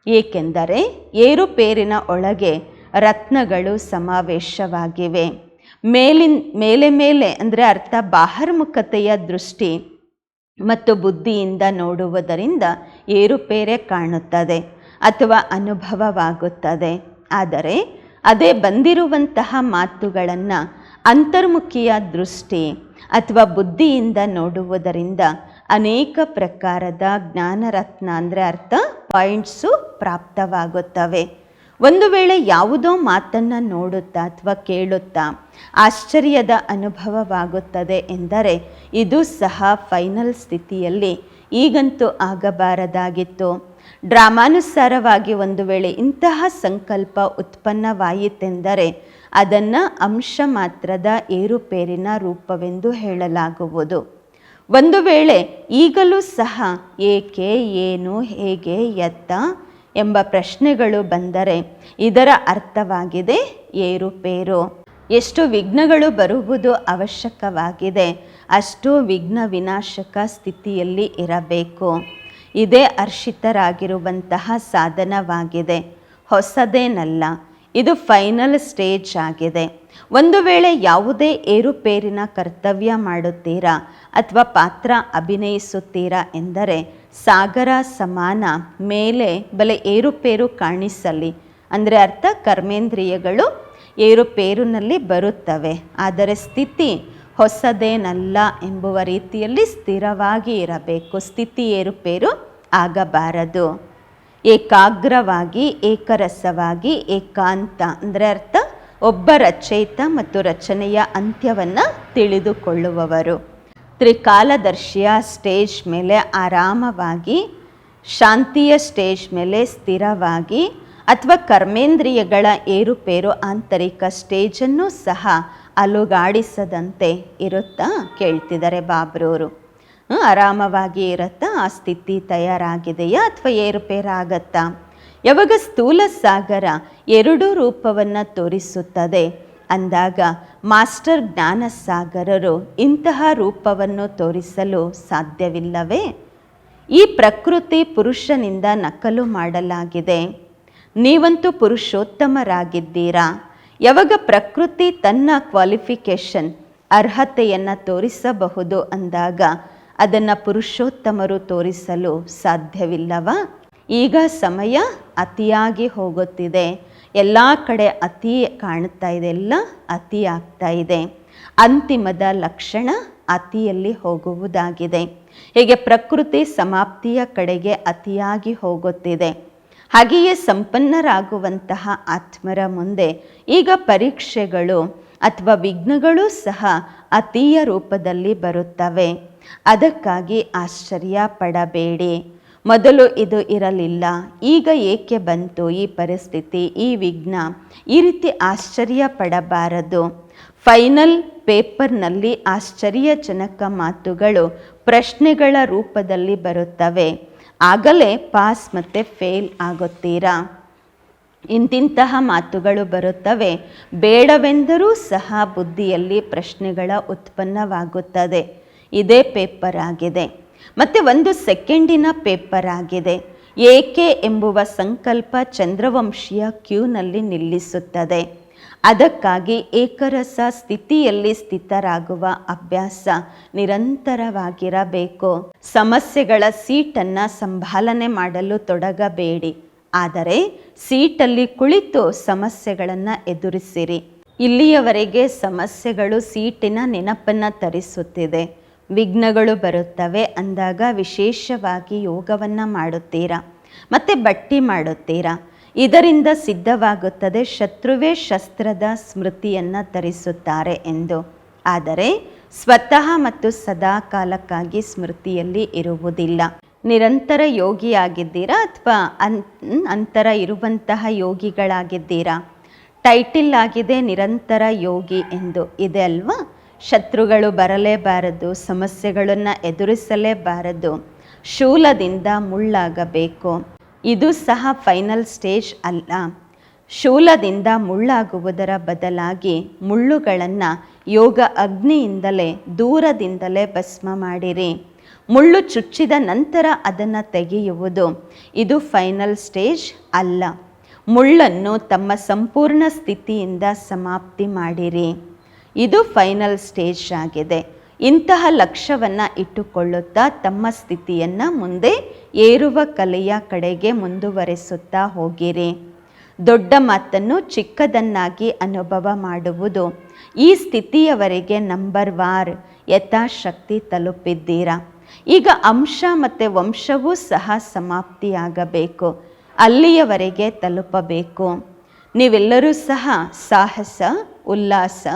ಏಕೆಂದರೆ ಏರುಪೇರಿನ ಒಳಗೆ ರತ್ನಗಳು ಸಮಾವೇಶವಾಗಿವೆ. ಮೇಲೆ ಅಂದರೆ ಅರ್ಥ ಬಾಹರ್ಮುಖತೆಯ ದೃಷ್ಟಿ ಮತ್ತು ಬುದ್ಧಿಯಿಂದ ನೋಡುವುದರಿಂದ ಏರುಪೇರೆ ಕಾಣುತ್ತದೆ ಅಥವಾ ಅನುಭವವಾಗುತ್ತದೆ. ಆದರೆ ಅದೇ ಬಂದಿರುವಂತಹ ಮಾತುಗಳನ್ನು ಅಂತರ್ಮುಖಿಯ ದೃಷ್ಟಿ ಅಥವಾ ಬುದ್ಧಿಯಿಂದ ನೋಡುವುದರಿಂದ ಅನೇಕ ಪ್ರಕಾರದ ಜ್ಞಾನರತ್ನ ಅಂದರೆ ಅರ್ಥ ಪಾಯಿಂಟ್ಸು ಪ್ರಾಪ್ತವಾಗುತ್ತವೆ. ಒಂದು ವೇಳೆ ಯಾವುದೋ ಮಾತನ್ನು ನೋಡುತ್ತಾ ಅಥವಾ ಕೇಳುತ್ತಾ ಆಶ್ಚರ್ಯದ ಅನುಭವವಾಗುತ್ತದೆ ಎಂದರೆ ಇದು ಸಹ ಫೈನಲ್ ಸ್ಥಿತಿಯಲ್ಲಿ ಈಗಂತೂ ಆಗಬಾರದಾಗಿತ್ತು. ಡ್ರಾಮಾನುಸಾರವಾಗಿ ಒಂದು ವೇಳೆ ಇಂತಹ ಸಂಕಲ್ಪ ಉತ್ಪನ್ನವಾಯಿತೆಂದರೆ ಅದನ್ನು ಅಂಶ ಮಾತ್ರದ ಏರುಪೇರಿನ ರೂಪವೆಂದು ಹೇಳಲಾಗುವುದು. ಒಂದು ವೇಳೆ ಈಗಲೂ ಸಹ ಏಕೆ, ಏನು, ಹೇಗೆ, ಎತ್ತ ಎಂಬ ಪ್ರಶ್ನೆಗಳು ಬಂದರೆ ಇದರ ಅರ್ಥವಾಗಿದೆ ಏರುಪೇರು. ಎಷ್ಟು ವಿಘ್ನಗಳು ಬರುವುದು ಅವಶ್ಯಕವಾಗಿದೆ ಅಷ್ಟು ವಿಘ್ನ ವಿನಾಶಕ ಸ್ಥಿತಿಯಲ್ಲಿ ಇರಬೇಕು. ಇದೇ ಹರ್ಷಿತರಾಗಿರುವಂತಹ ಸಾಧನವಾಗಿದೆ, ಹೊಸದೇನಲ್ಲ. ಇದು ಫೈನಲ್ ಸ್ಟೇಜ್ ಆಗಿದೆ. ಒಂದು ವೇಳೆ ಯಾವುದೇ ಏರುಪೇರಿನ ಕರ್ತವ್ಯ ಮಾಡುತ್ತೀರಾ ಅಥವಾ ಪಾತ್ರ ಅಭಿನಯಿಸುತ್ತೀರಾ ಎಂದರೆ ಸಾಗರ ಸಮಾನ ಮೇಲೆ ಬಲೆ ಏರುಪೇರು ಕಾಣಿಸಲಿ, ಅಂದರೆ ಅರ್ಥ ಕರ್ಮೇಂದ್ರಿಯಗಳು ಏರುಪೇರಿನಲ್ಲಿ ಬರುತ್ತವೆ, ಆದರೆ ಸ್ಥಿತಿ ಹೊಸದೇನಲ್ಲ ಎಂಬುವ ರೀತಿಯಲ್ಲಿ ಸ್ಥಿರವಾಗಿ ಇರಬೇಕು. ಸ್ಥಿತಿ ಏರುಪೇರು ಆಗಬಾರದು. ಏಕಾಗ್ರವಾಗಿ, ಏಕರಸವಾಗಿ, ಏಕಾಂತ ಅಂದರೆ ಅರ್ಥ ಒಬ್ಬ ರಚಯಿತ ಮತ್ತು ರಚನೆಯ ಅಂತ್ಯವನ್ನು ತಿಳಿದುಕೊಳ್ಳುವವರು. ತ್ರಿಕಾಲದರ್ಶಿಯ ಸ್ಟೇಜ್ ಮೇಲೆ ಆರಾಮವಾಗಿ, ಶಾಂತಿಯ ಸ್ಟೇಜ್ ಮೇಲೆ ಸ್ಥಿರವಾಗಿ, ಅಥವಾ ಕರ್ಮೇಂದ್ರಿಯಗಳ ಏರುಪೇರು ಆಂತರಿಕ ಸ್ಟೇಜನ್ನು ಸಹ ಅಲುಗಾಡಿಸದಂತೆ ಇರುತ್ತಾ ಕೇಳ್ತಿದ್ದಾರೆ ಬಾಬ್ರವರು. ಆರಾಮವಾಗಿ ಇರುತ್ತಾ ಆ ಸ್ಥಿತಿ ತಯಾರಾಗಿದೆಯಾ ಅಥವಾ ಏರುಪೇರಾಗತ್ತಾ? ಯಾವಾಗ ಸ್ಥೂಲ ಸಾಗರ ಎರಡೂ ರೂಪವನ್ನು ತೋರಿಸುತ್ತದೆ ಅಂದಾಗ ಮಾಸ್ಟರ್ ಜ್ಞಾನ ಸಾಗರರು ಇಂತಹ ರೂಪವನ್ನು ತೋರಿಸಲು ಸಾಧ್ಯವಿಲ್ಲವೇ? ಈ ಪ್ರಕೃತಿ ಪುರುಷನಿಂದ ನಕಲು ಮಾಡಲಾಗಿದೆ. ನೀವಂತೂ ಪುರುಷೋತ್ತಮರಾಗಿದ್ದೀರಾ. ಯಾವಾಗ ಪ್ರಕೃತಿ ತನ್ನ ಕ್ವಾಲಿಫಿಕೇಷನ್ ಅರ್ಹತೆಯನ್ನು ತೋರಿಸಬಹುದು ಅಂದಾಗ ಅದನ್ನು ಪುರುಷೋತ್ತಮರು ತೋರಿಸಲು ಸಾಧ್ಯವಿಲ್ಲವಾ? ಈಗ ಸಮಯ ಅತಿಯಾಗಿ ಹೋಗುತ್ತಿದೆ. ಎಲ್ಲ ಕಡೆ ಅತಿ ಕಾಣ್ತಾ ಇದೆ, ಎಲ್ಲ ಅತಿ ಆಗ್ತಾ ಇದೆ. ಅಂತಿಮದ ಲಕ್ಷಣ ಅತಿಯಲ್ಲಿ ಹೋಗುವುದಾಗಿದೆ. ಹೇಗೆ ಪ್ರಕೃತಿ ಸಮಾಪ್ತಿಯ ಕಡೆಗೆ ಅತಿಯಾಗಿ ಹೋಗುತ್ತಿದೆ, ಹಾಗೆಯೇ ಸಂಪನ್ನರಾಗುವಂತಹ ಆತ್ಮರ ಮುಂದೆ ಈಗ ಪರೀಕ್ಷೆಗಳು ಅಥವಾ ವಿಘ್ನಗಳು ಸಹ ಅತೀಯ ರೂಪದಲ್ಲಿ ಬರುತ್ತವೆ. ಅದಕ್ಕಾಗಿ ಆಶ್ಚರ್ಯ ಪಡಬೇಡಿ. ಮೊದಲು ಇದು ಇರಲಿಲ್ಲ, ಈಗ ಏಕೆ ಬಂತು ಈ ಪರಿಸ್ಥಿತಿ, ಈ ವಿಘ್ನ, ಈ ರೀತಿ ಆಶ್ಚರ್ಯ ಪಡಬಾರದು. ಫೈನಲ್ ಪೇಪರ್ನಲ್ಲಿ ಆಶ್ಚರ್ಯಜನಕ ಮಾತುಗಳು ಪ್ರಶ್ನೆಗಳ ರೂಪದಲ್ಲಿ ಬರುತ್ತವೆ. ಆಗಲೇ ಪಾಸ್ ಮತ್ತು ಫೇಲ್ ಆಗುತ್ತೀರಾ. ಇಂತಿಂತಹ ಮಾತುಗಳು ಬರುತ್ತವೆ. ಬೇಡವೆಂದರೂ ಸಹ ಬುದ್ಧಿಯಲ್ಲಿ ಪ್ರಶ್ನೆಗಳ ಉತ್ಪನ್ನವಾಗುತ್ತದೆ. ಇದೇ ಪೇಪರ್ ಆಗಿದೆ. ಮತ್ತು 1 ಸೆಕೆಂಡಿನ ಪೇಪರ್ ಆಗಿದೆ. ಏಕೆ ಎಂಬುವ ಸಂಕಲ್ಪ ಚಂದ್ರವಂಶೀಯ ಕ್ಯೂನಲ್ಲಿ ನಿಲ್ಲಿಸುತ್ತದೆ. ಅದಕ್ಕಾಗಿ ಏಕರಸ ಸ್ಥಿತಿಯಲ್ಲಿ ಸ್ಥಿತರಾಗುವ ಅಭ್ಯಾಸ ನಿರಂತರವಾಗಿರಬೇಕು. ಸಮಸ್ಯೆಗಳ ಸೀಟನ್ನು ಸಂಭಾಲನೆ ಮಾಡಲು ತೊಡಗಬೇಡಿ, ಆದರೆ ಸೀಟಲ್ಲಿ ಕುಳಿತು ಸಮಸ್ಯೆಗಳನ್ನು ಎದುರಿಸಿರಿ. ಇಲ್ಲಿಯವರೆಗೆ ಸಮಸ್ಯೆಗಳು ಸೀಟಿನ ನೆನಪನ್ನು ತರಿಸುತ್ತಿದೆ. ವಿಘ್ನಗಳು ಬರುತ್ತವೆ ಅಂದಾಗ ವಿಶೇಷವಾಗಿ ಯೋಗವನ್ನು ಮಾಡುತ್ತೀರಾ ಮತ್ತು ಬಟ್ಟಿ ಮಾಡುತ್ತೀರಾ. ಇದರಿಂದ ಸಿದ್ಧವಾಗುತ್ತದೆ ಶತ್ರುವೇ ಶಸ್ತ್ರದ ಸ್ಮೃತಿಯನ್ನು ತರಿಸುತ್ತಾರೆ ಎಂದು. ಆದರೆ ಸ್ವತಃ ಮತ್ತು ಸದಾ ಕಾಲಕ್ಕಾಗಿ ಸ್ಮೃತಿಯಲ್ಲಿ ಇರುವುದಿಲ್ಲ. ನಿರಂತರ ಯೋಗಿಯಾಗಿದ್ದೀರಾ ಅಥವಾ ಅಂತರ ಇರುವಂತಹ ಯೋಗಿಗಳಾಗಿದ್ದೀರಾ? ಟೈಟಿಲ್ ಆಗಿದೆ ನಿರಂತರ ಯೋಗಿ ಎಂದು, ಇದೆ ಅಲ್ವಾ? ಶತ್ರುಗಳು ಬರಲೇಬಾರದು, ಸಮಸ್ಯೆಗಳನ್ನು ಎದುರಿಸಲೇಬಾರದು, ಶೂಲದಿಂದ ಮುಳ್ಳಾಗಬೇಕು. ಇದು ಸಹ ಫೈನಲ್ ಸ್ಟೇಜ್ ಅಲ್ಲ. ಶೂಲದಿಂದ ಮುಳ್ಳಾಗುವುದರ ಬದಲಾಗಿ ಮುಳ್ಳುಗಳನ್ನು ಯೋಗ ಅಗ್ನಿಯಿಂದಲೇ ದೂರದಿಂದಲೇ ಭಸ್ಮ ಮಾಡಿರಿ. ಮುಳ್ಳು ಚುಚ್ಚಿದ ನಂತರ ಅದನ್ನು ತೆಗೆಯುವುದು ಇದು ಫೈನಲ್ ಸ್ಟೇಜ್ ಅಲ್ಲ. ಮುಳ್ಳನ್ನು ತಮ್ಮ ಸಂಪೂರ್ಣ ಸ್ಥಿತಿಯಿಂದ ಸಮಾಪ್ತಿ ಮಾಡಿರಿ. ಇದು ಫೈನಲ್ ಸ್ಟೇಜ್ ಆಗಿದೆ. ಇಂತಹ ಲಕ್ಷ್ಯವನ್ನು ಇಟ್ಟುಕೊಳ್ಳುತ್ತಾ ತಮ್ಮ ಸ್ಥಿತಿಯನ್ನು ಮುಂದೆ ಏರುವ ಕಲೆಯ ಕಡೆಗೆ ಮುಂದುವರೆಸುತ್ತಾ ಹೋಗಿರಿ. ದೊಡ್ಡ ಮಾತನ್ನು ಚಿಕ್ಕದನ್ನಾಗಿ ಅನುಭವ ಮಾಡುವುದು. ಈ ಸ್ಥಿತಿಯವರೆಗೆ ನಂಬರ್ ವಾರ್ ಯಥಾಶಕ್ತಿ ತಲುಪಿದ್ದೀರಾ. ಈಗ ಅಂಶ ಮತ್ತು ವಂಶವೂ ಸಹ ಸಮಾಪ್ತಿಯಾಗಬೇಕು. ಅಲ್ಲಿಯವರೆಗೆ ತಲುಪಬೇಕು. ನೀವೆಲ್ಲರೂ ಸಹ ಸಾಹಸ, ಉಲ್ಲಾಸ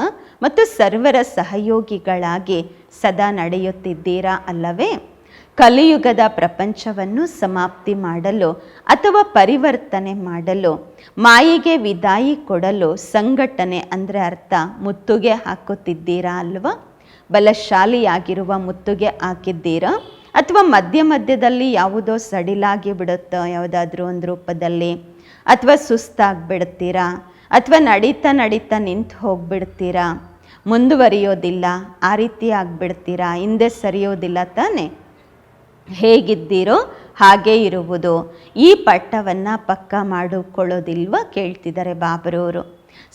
ಮತ್ತು ಸರ್ವರ ಸಹಯೋಗಿಗಳಾಗಿ ಸದಾ ನಡೆಯುತ್ತಿದ್ದೀರಾ ಅಲ್ಲವೇ? ಕಲಿಯುಗದ ಪ್ರಪಂಚವನ್ನು ಸಮಾಪ್ತಿ ಮಾಡಲು ಅಥವಾ ಪರಿವರ್ತನೆ ಮಾಡಲು, ಮಾಯೆಗೆ ವಿದಾಯಿ ಕೊಡಲು ಸಂಘಟನೆ ಅಂದರೆ ಅರ್ಥ ಮುತ್ತುಗೆ ಹಾಕುತ್ತಿದ್ದೀರಾ ಅಲ್ವಾ? ಬಲಶಾಲಿಯಾಗಿರುವ ಮುತ್ತುಗೆ ಹಾಕಿದ್ದೀರಾ ಅಥವಾ ಮಧ್ಯ ಮಧ್ಯದಲ್ಲಿ ಯಾವುದೋ ಸಡಿಲಾಗಿ ಬಿಡುತ್ತೋ ಯಾವುದಾದ್ರೂ ಒಂದು ರೂಪದಲ್ಲಿ, ಅಥವಾ ಸುಸ್ತಾಗಿಬಿಡ್ತೀರಾ, ಅಥವಾ ನಡೀತಾ ನಡೀತಾ ನಿಂತು ಹೋಗ್ಬಿಡ್ತೀರಾ, ಮುಂದುವರಿಯೋದಿಲ್ಲ, ಆ ರೀತಿ ಆಗಿಬಿಡ್ತೀರಾ, ಹಿಂದೆ ಸರಿಯೋದಿಲ್ಲ ತಾನೆ? ಹೇಗಿದ್ದೀರೋ ಹಾಗೇ ಇರುವುದು. ಈ ಪಟ್ಟವನ್ನು ಪಕ್ಕ ಮಾಡಿಕೊಳ್ಳೋದಿಲ್ವ ಕೇಳ್ತಿದ್ದಾರೆ ಬಾಬರವರು.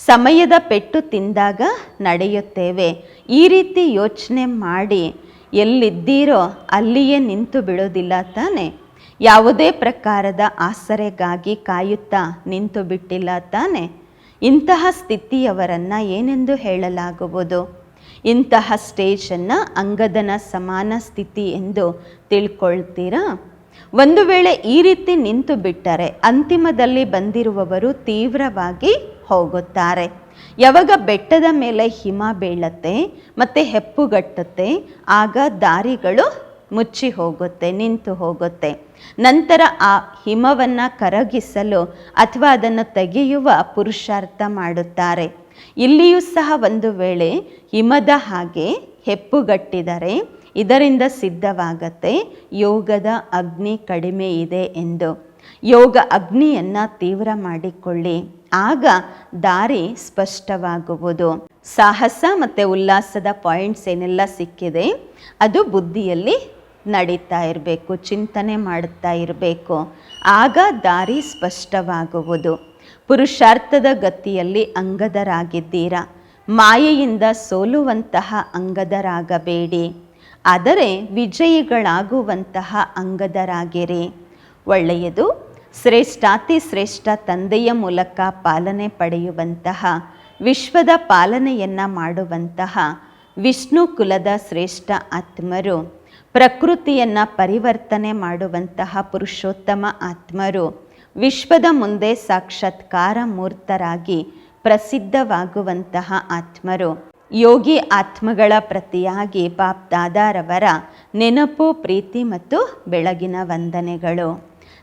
ಸಮಯದ ಪೆಟ್ಟು ತಿಂದಾಗ ನಡೆಯುತ್ತೇವೆ. ಈ ರೀತಿ ಯೋಚನೆ ಮಾಡಿ ಎಲ್ಲಿದ್ದೀರೋ ಅಲ್ಲಿಯೇ ನಿಂತು ಬಿಡೋದಿಲ್ಲ ತಾನೆ? ಯಾವುದೇ ಪ್ರಕಾರದ ಆಸರೆಗಾಗಿ ಕಾಯುತ್ತಾ ನಿಂತು ಬಿಟ್ಟಿಲ್ಲ ತಾನೆ? ಇಂತಹ ಸ್ಥಿತಿಯವರನ್ನು ಏನೆಂದು ಹೇಳಲಾಗುವುದು? ಇಂತಹ ಸ್ಟೇಜನ್ನು ಅಂಗದನ ಸಮಾನ ಸ್ಥಿತಿ ಎಂದು ತಿಳ್ಕೊಳ್ತೀರಾ? ಒಂದು ವೇಳೆ ಈ ರೀತಿ ನಿಂತು ಬಿಟ್ಟರೆ ಅಂತಿಮದಲ್ಲಿ ಬಂದಿರುವವರು ತೀವ್ರವಾಗಿ ಹೋಗುತ್ತಾರೆ. ಯಾವಾಗ ಬೆಟ್ಟದ ಮೇಲೆ ಹಿಮ ಬೀಳತ್ತೆ ಮತ್ತು ಹೆಪ್ಪುಗಟ್ಟುತ್ತೆ, ಆಗ ದಾರಿಗಳು ಮುಚ್ಚಿ ಹೋಗುತ್ತೆ, ನಿಂತು ಹೋಗುತ್ತೆ. ನಂತರ ಆ ಹಿಮವನ್ನು ಕರಗಿಸಲು ಅಥವಾ ಅದನ್ನು ತೆಗೆಯುವ ಪುರುಷಾರ್ಥ ಮಾಡುತ್ತಾರೆ. ಇಲ್ಲಿಯೂ ಸಹ ಒಂದು ವೇಳೆ ಹಿಮದ ಹಾಗೆ ಹೆಪ್ಪುಗಟ್ಟಿದರೆ ಇದರಿಂದ ಸಿದ್ಧವಾಗತ್ತೆ ಯೋಗದ ಅಗ್ನಿ ಕಡಿಮೆ ಇದೆ ಎಂದು. ಯೋಗ ಅಗ್ನಿಯನ್ನು ತೀವ್ರ ಮಾಡಿಕೊಳ್ಳಿ, ಆಗ ದಾರಿ ಸ್ಪಷ್ಟವಾಗುವುದು. ಸಾಹಸ ಮತ್ತು ಉಲ್ಲಾಸದ ಪಾಯಿಂಟ್ಸ್ ಏನೆಲ್ಲ ಸಿಕ್ಕಿದೆ ಅದು ಬುದ್ಧಿಯಲ್ಲಿ ನಡೀತಾ ಇರಬೇಕು, ಚಿಂತನೆ ಮಾಡುತ್ತಾ ಇರಬೇಕು, ಆಗ ದಾರಿ ಸ್ಪಷ್ಟವಾಗುವುದು. ಪುರುಷಾರ್ಥದ ಗತಿಯಲ್ಲಿ ಅಂಗದರಾಗಿದ್ದೀರಾ. ಮಾಯೆಯಿಂದ ಸೋಲುವಂತಹ ಅಂಗದರಾಗಬೇಡಿ, ಆದರೆ ವಿಜಯಿಗಳಾಗುವಂತಹ ಅಂಗದರಾಗಿರಿ. ಒಳ್ಳೆಯದು. ಶ್ರೇಷ್ಠಾತಿ ಶ್ರೇಷ್ಠ ತಂದೆಯ ಮೂಲಕ ಪಾಲನೆ ಪಡೆಯುವಂತಹ, ವಿಶ್ವದ ಪಾಲನೆಯನ್ನು ಮಾಡುವಂತಹ ವಿಷ್ಣು ಕುಲದ ಶ್ರೇಷ್ಠ ಆತ್ಮರು, ಪ್ರಕೃತಿಯನ್ನು ಪರಿವರ್ತನೆ ಮಾಡುವಂತಹ ಪುರುಷೋತ್ತಮ ಆತ್ಮರು, ವಿಶ್ವದ ಮುಂದೆ ಸಾಕ್ಷಾತ್ಕಾರ ಮೂರ್ತರಾಗಿ ಪ್ರಸಿದ್ಧವಾಗುವಂತಹ ಆತ್ಮರು, ಯೋಗಿ ಆತ್ಮಗಳ ಪ್ರತಿಯಾಗಿ ಬಾಪ್ ದಾದಾರವರ ನೆನಪು, ಪ್ರೀತಿ ಮತ್ತು ಬೆಳಗಿನ ವಂದನೆಗಳು.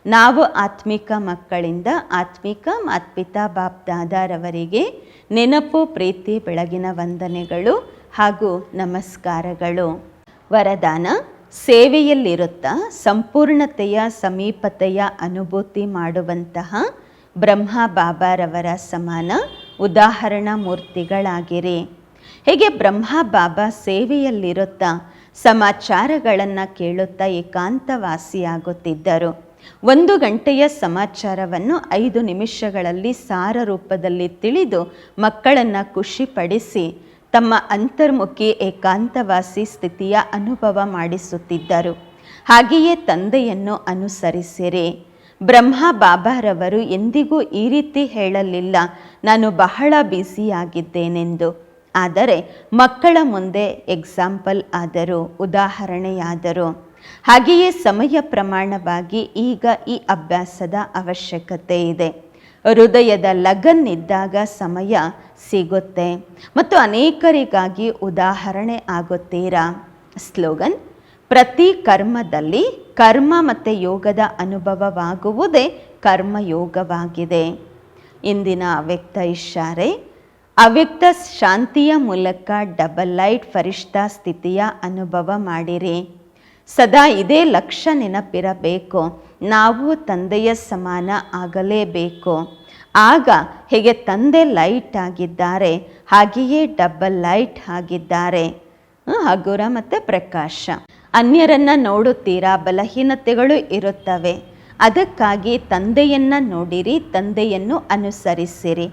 ನಾವು ಆತ್ಮಿಕ ಮಕ್ಕಳಿಂದ ಆತ್ಮಿಕ ಮಾತ್ಪಿತಾ ಬಾಪ್ ದಾದಾರವರಿಗೆ ನೆನಪು, ಪ್ರೀತಿ, ಬೆಳಗಿನ ವಂದನೆಗಳು ಹಾಗೂ ನಮಸ್ಕಾರಗಳು. ವರದಾನ: ಸೇವೆಯಲ್ಲಿರುತ್ತಾ ಸಂಪೂರ್ಣತೆಯ ಸಮೀಪತೆಯ ಅನುಭೂತಿ ಮಾಡುವಂತಹ ಬ್ರಹ್ಮ ಬಾಬಾರವರ ಸಮಾನ ಉದಾಹರಣಾ ಮೂರ್ತಿಗಳಾಗಿರಿ. ಹೇಗೆ ಬ್ರಹ್ಮ ಬಾಬಾ ಸೇವೆಯಲ್ಲಿರುತ್ತಾ ಸಮಾಚಾರಗಳನ್ನು ಕೇಳುತ್ತಾ ಏಕಾಂತವಾಸಿಯಾಗುತ್ತಿದ್ದರು. 1 ಗಂಟೆಯ ಸಮಾಚಾರವನ್ನು 5 ನಿಮಿಷಗಳಲ್ಲಿ ಸಾರ ರೂಪದಲ್ಲಿ ತಿಳಿದು ಮಕ್ಕಳನ್ನು ಖುಷಿಪಡಿಸಿ ತಮ್ಮ ಅಂತರ್ಮುಖಿ ಏಕಾಂತವಾಸಿ ಸ್ಥಿತಿಯ ಅನುಭವ ಮಾಡಿಸುತ್ತಿದ್ದರು. ಹಾಗೆಯೇ ತಂದೆಯನ್ನು ಅನುಸರಿಸಿರಿ. ಬ್ರಹ್ಮ ಬಾಬಾರವರು ಎಂದಿಗೂ ಈ ರೀತಿ ಹೇಳಲಿಲ್ಲ, ನಾನು ಬಹಳ ಬ್ಯುಸಿಯಾಗಿದ್ದೇನೆಂದು. ಆದರೆ ಮಕ್ಕಳ ಮುಂದೆ ಎಕ್ಸಾಂಪಲ್ ಆದರು, ಉದಾಹರಣೆಯಾದರು. ಹಾಗೆಯೇ ಸಮಯ ಪ್ರಮಾಣವಾಗಿ ಈಗ ಈ ಅಭ್ಯಾಸದ ಅವಶ್ಯಕತೆ ಇದೆ. ಹೃದಯದ ಲಗನ್ ಇದ್ದಾಗ ಸಮಯ ಸಿಗುತ್ತೆ ಮತ್ತು ಅನೇಕರಿಗಾಗಿ ಉದಾಹರಣೆ ಆಗುತ್ತೀರಾ. ಸ್ಲೋಗನ್: ಪ್ರತಿ ಕರ್ಮದಲ್ಲಿ ಕರ್ಮ ಮತ್ತು ಯೋಗದ ಅನುಭವವಾಗುವುದೇ ಕರ್ಮಯೋಗವಾಗಿದೆ. ಇಂದಿನ ಅವ್ಯಕ್ತ ಇಶಾರೆ: ಅವ್ಯಕ್ತ ಶಾಂತಿಯ ಮೂಲಕ ಡಬಲ್ ಲೈಟ್ ಫರಿಷ್ಠಾ ಸ್ಥಿತಿಯ ಅನುಭವ ಮಾಡಿರಿ. ಸದಾ ಇದೇ ಲಕ್ಷ್ಯ ನೆನಪಿರಬೇಕು, ನಾವು ತಂದೆಯ ಸಮಾನ ಆಗಲೇಬೇಕು. ಆಗ ಹೇಗೆ ತಂದೆ ಲೈಟ್ ಆಗಿದ್ದಾರೆ ಹಾಗೆಯೇ ಡಬಲ್ ಲೈಟ್ ಆಗಿದ್ದಾರೆ, ಹಗುರ ಮತ್ತು ಪ್ರಕಾಶ. ಅನ್ಯರನ್ನು ನೋಡುತ್ತೀರಾ, ಬಲಹೀನತೆಗಳು ಇರುತ್ತವೆ. ಅದಕ್ಕಾಗಿ ತಂದೆಯನ್ನು ನೋಡಿರಿ, ತಂದೆಯನ್ನು ಅನುಸರಿಸಿರಿ.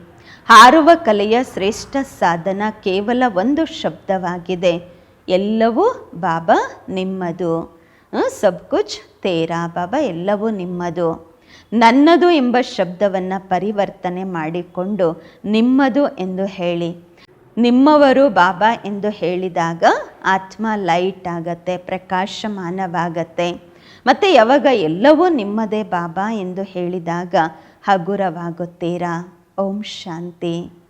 ಹಾರುವ ಕಲೆಯ ಶ್ರೇಷ್ಠ ಸಾಧನ ಕೇವಲ ಒಂದು ಶಬ್ದವಾಗಿದೆ, ಎಲ್ಲವೂ ಬಾಬಾ ನಿಮ್ಮದು. ಸಬ್ ಕುಚ್ ತೇರಾ, ಬಾಬಾ ಎಲ್ಲವೂ ನಿಮ್ಮದು. ನನ್ನದು ಎಂಬ ಶಬ್ದವನ್ನು ಪರಿವರ್ತನೆ ಮಾಡಿಕೊಂಡು ನಿಮ್ಮದು ಎಂದು ಹೇಳಿ. ನಿಮ್ಮವರು ಬಾಬಾ ಎಂದು ಹೇಳಿದಾಗ ಆತ್ಮ ಲೈಟ್ ಆಗತ್ತೆ, ಪ್ರಕಾಶಮಾನವಾಗತ್ತೆ. ಮತ್ತು ಯಾವಾಗ ಎಲ್ಲವೂ ನಿಮ್ಮದೇ ಬಾಬಾ ಎಂದು ಹೇಳಿದಾಗ ಹಗುರವಾಗುತ್ತೀರಾ. ಓಂ ಶಾಂತಿ.